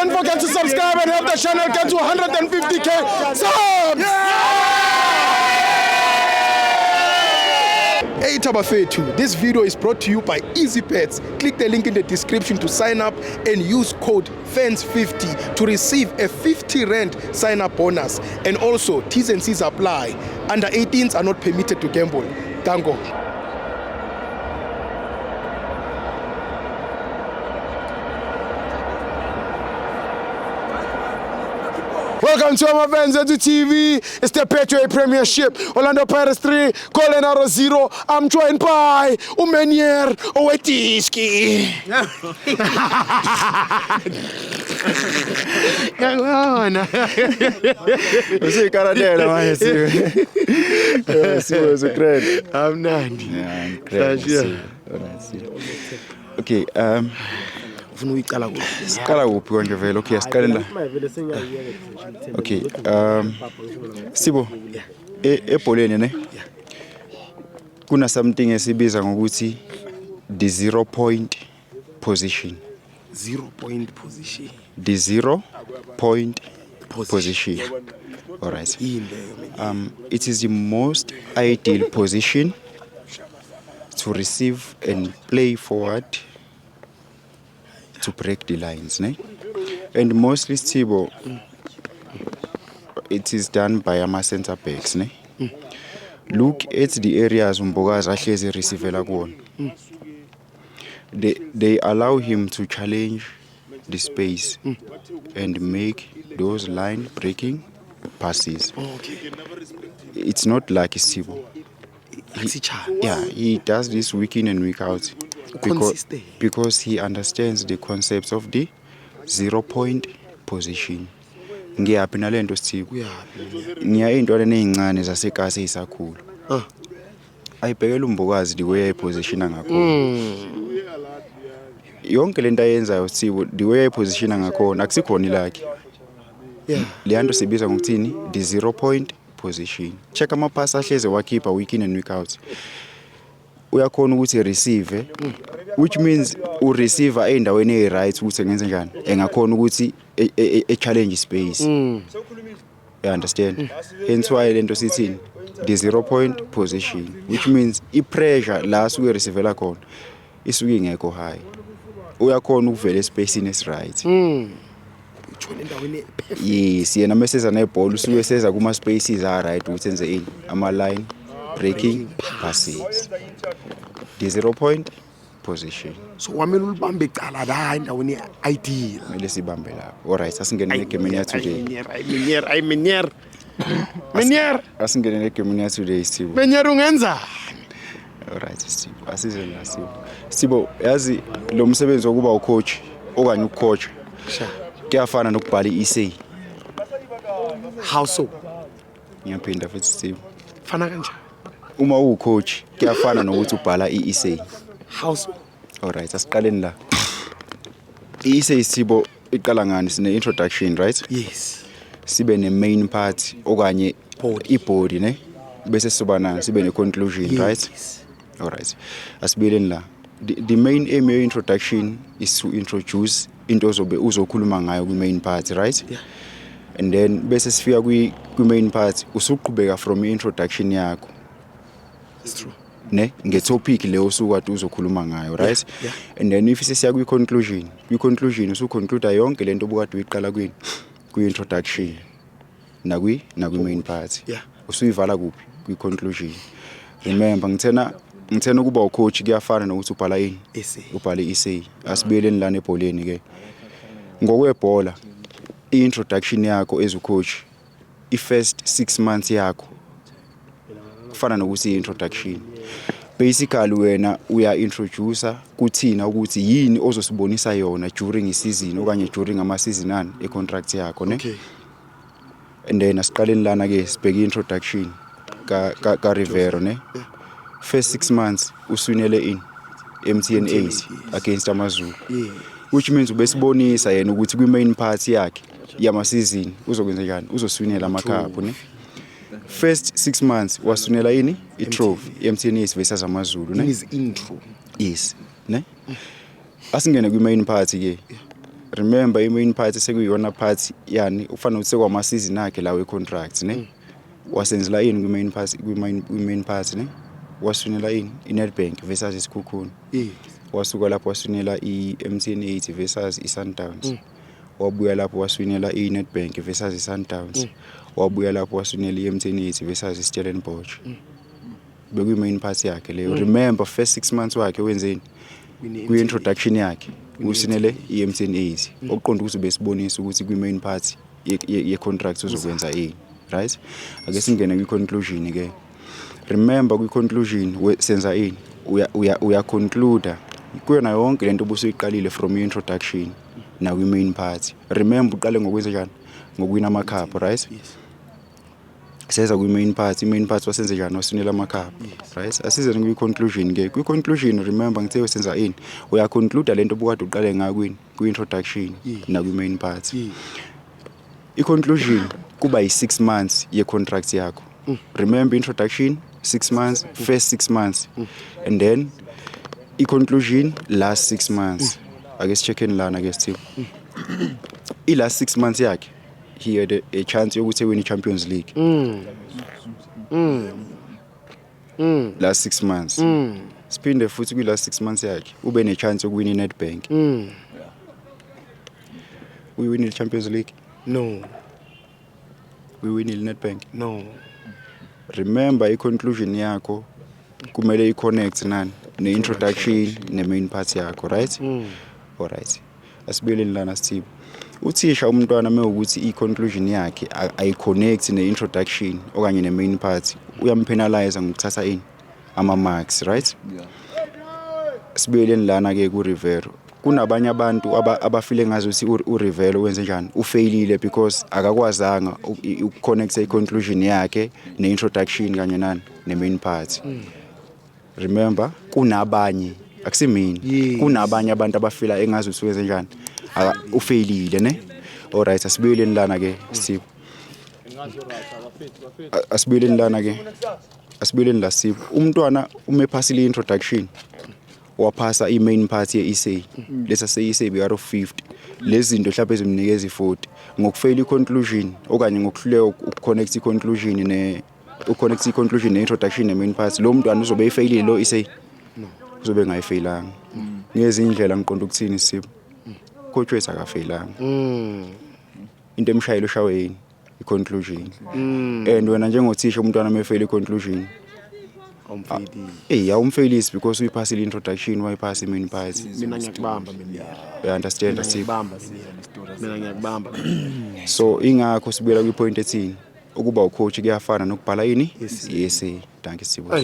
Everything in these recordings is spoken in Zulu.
don't forget to subscribe and help the channel get to 150k subs. Hey Tabafetu, this video is brought to you by EasyPets. Click the link in the description to sign up and use code FANS50 to receive a 50 Rand sign up bonus. And also, T's and C's apply. Under 18s are not permitted to gamble. Tango. Welcome to my fans at the TV. It's the Petway Premiership. Orlando Pirates 3, Colorado 0. I'm joined by Umenier Owetiski. I'm Nandi. Okay, Skala kuphi konje vele okay asiqale la. Okay, Sibo ebholeni ne kuna something esibiza ngokuthi the 0 point position. 0 point position. The 0 point position. All right. It is the most ideal position to receive and play forward to break the lines, ne? And mostly Sibo, it is done by our center backs, ne? Look at the areas Mbogazi ahlezi receiver kuona. They allow him to challenge the space and make those line breaking passes. Okay. It's not like Sibo. He does this week in and week out. Because he understands the concepts of the 0 point position. Ngiyaphi nalento Sithibo. Ngiya intwana ezincane zasekase isakhulu. Ayibhekela uMbokazi the way ayipositiona ngakhona. Yonke lento ayenzayo Sithibo the way ayipositiona ngakhona akusikhona ilakhe. Leyanto sibiza ngokuthini the 0 point position. Check ama pass ahleze wakhipha week in and week out. Uyakhona ukuthi receive, which means u receiver endaweni e-right ukuthi ngenze njani engakhona ukuthi e challenge space. You understand? Hence why lento sithini the 0 point position, which means I pressure la suke receiver la khona isuke ingekho high. Uyakhona ukuvela espacini esi-right. Yes, yena meseza nebhola usuke seza kuma spaces a-right ukuthi enze ini ama line breaking passes. The 0 point position. So wamele ulibambe icala la endaweni ideal. Mele sibambe lapho. All right, asingene egemini ya today. Menier. Asingene egemini ya today Sibo. Menier ungenzani? All right Sibo. Asize la Sibo. Sibo, yazi lo msebenzi wokuba ucoach okanye ucoach. Kuyafana nokubhala i-essay. How so? Ngiyaphinda futhi Sibo. Fana kanjani? Uma ucoach kuyafana nokuthi ubhala i-essay. How so? All right, asiqaleni la. I-essay Sibo iqala ngani sine introduction, right? Yes. Sibe ne main part okanye i-body ne bese siba nani sibe ne conclusion, right? All right. Asibeleni la. The main aim of introduction is to introduce into uzokhuluma ngayo ku main part, right? Yeah. And then bese sifika ku main part usuqhubeka from introduction yakho. It's true. Ne ngetopic leyo usukade uzokhuluma ngayo, right? Yeah. And then if sesiya ku conclusion usuconclude yonke lento obukade uyiqala ku introduction na ku main part. Yeah. Usuyivala kuphi ku conclusion. Remember ngithena ukuba ucoach kuyafana nokuthi ubhala ini ubhala i-essay. Asibeleni lana ebholeni ke ngokwebhola i-introduction yakho as ucoach i-first 6 months yakho kufana nokuthi i-introduction. Basically wena uya introducer kuthina ukuthi yini ozosibonisa yona during i-season okanye during ama-season ani e-contract yakho ne. Okay. And then asiqaleni lana ke sibheke introduction ka Rivero ne. First 6 months uswinele in MTN 8 against AmaZulu. Yeah. Which means ubesibonisa yena ukuthi kwi main part yakhe yama season uzokwenza njani uzoswinela amakhaphu ne. First 6 months waswinela ini i-trophy MTN 8 versus AmaZulu ne. Is intro. Yes ne. Asingene kwi main part ke remember i-main part sekuyiyona part yani ufana ukuthi sekwama season akhe lawo e-contract ne wasenzela ini kwi-main part ne waswinela ini i-Nedbank versus isikhukhuni wasuka lapho waswinela i-MTN 8 versus i-Sundowns wabuya lapho waswinela i-Nedbank versus i-Sundowns wabuya lapho waswinela i-MTN 8 versus i-Stellenbosch bekuyi-main part yakhe leyo remember first 6 months wakhe wenzeni kwi-introduction yakhe usinele i-MTN 8 okuqonda ukuthi besibonisa ukuthi kwi-main part ye-contract uzokwenza ini right ake singene kwi-conclusion ke remember kwi-conclusion senza ini uya conclude kuyona yonke lento obusuyiqalile from i-introduction na kwi-main part remember uqale ngokwenza njani ngokuwina ama-cup right seza kwi-main part i-main part wasenze njani wasinela ama-cup right asize kwi-conclusion ke kwi-conclusion remember ngithe senza ini uya conclude lento obukade uqale ngakwini kwi-introduction na kwi-main part i-conclusion kuba yi-6 months ye-contract yakho remember introduction 6 months first 6 months and then i-conclusion last 6 months ake sicheckeni lana ke Steve i-last 6 months yakhe he had a chance yokuthi win i-Champions League last 6 months siphinde futhi kwi-last 6 months yakhe ube ne-chance yokuwina i-Nedbank uyiwinile i-Champions League No. uyiwinile i-Nedbank No. remember i-conclusion yakho kumele i-connect nani ne-introduction ne-main part yakho right alright asibeleni lana Steve uthisha umntwana mewukuthi i-conclusion yakhe ay-connect ne-introduction okanye ne-main part uyampenalize ngokuthatha ini ama-marks right sibeleni lana ke ku-Rivero kunabanye abantu abafile ngazo ukuthi uRivelo wenze njani ufailile because akakwazanga ukuconnect i-conclusion yakhe ne-introduction kanye nani ne-main part remember kunabanye akusimini kunabanye abantu abafila engazi ukuthi wenze njani ufailile ne alright asibuyeleni lana ke Steve asibuyeleni lana ke asibuyeleni la Steve umntwana umephasile i-introduction waphasa i-main part ye-essay lesa se-essay beyaro 50 lezi zinto mhlawumbe ezimnikeza i-40 ngokufail i-conclusion okanye ngokuhluleka ukuconnect i-conclusion uconnect i-conclusion ne-introduction ne-main part lo mntwana uzobe efailile lo essay uzobe ngayifailanga ngezi indlela ngiqonda ukuthini Sipho coach wethu akafailanga into emshayelo shawe yini i-conclusion and wena njengothisha umntwana mefail i-conclusion awumfailisi because uyiphasile i-introduction wayiphasa i-main part Mina ngiyakubamba mina. You understand Sipho Mina ngiyakubamba. So ingakho sibuyela kwi-point ethini ukuba ucoach kuyafana nokubhala ini yes thank you Sipho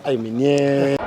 Ayi minye.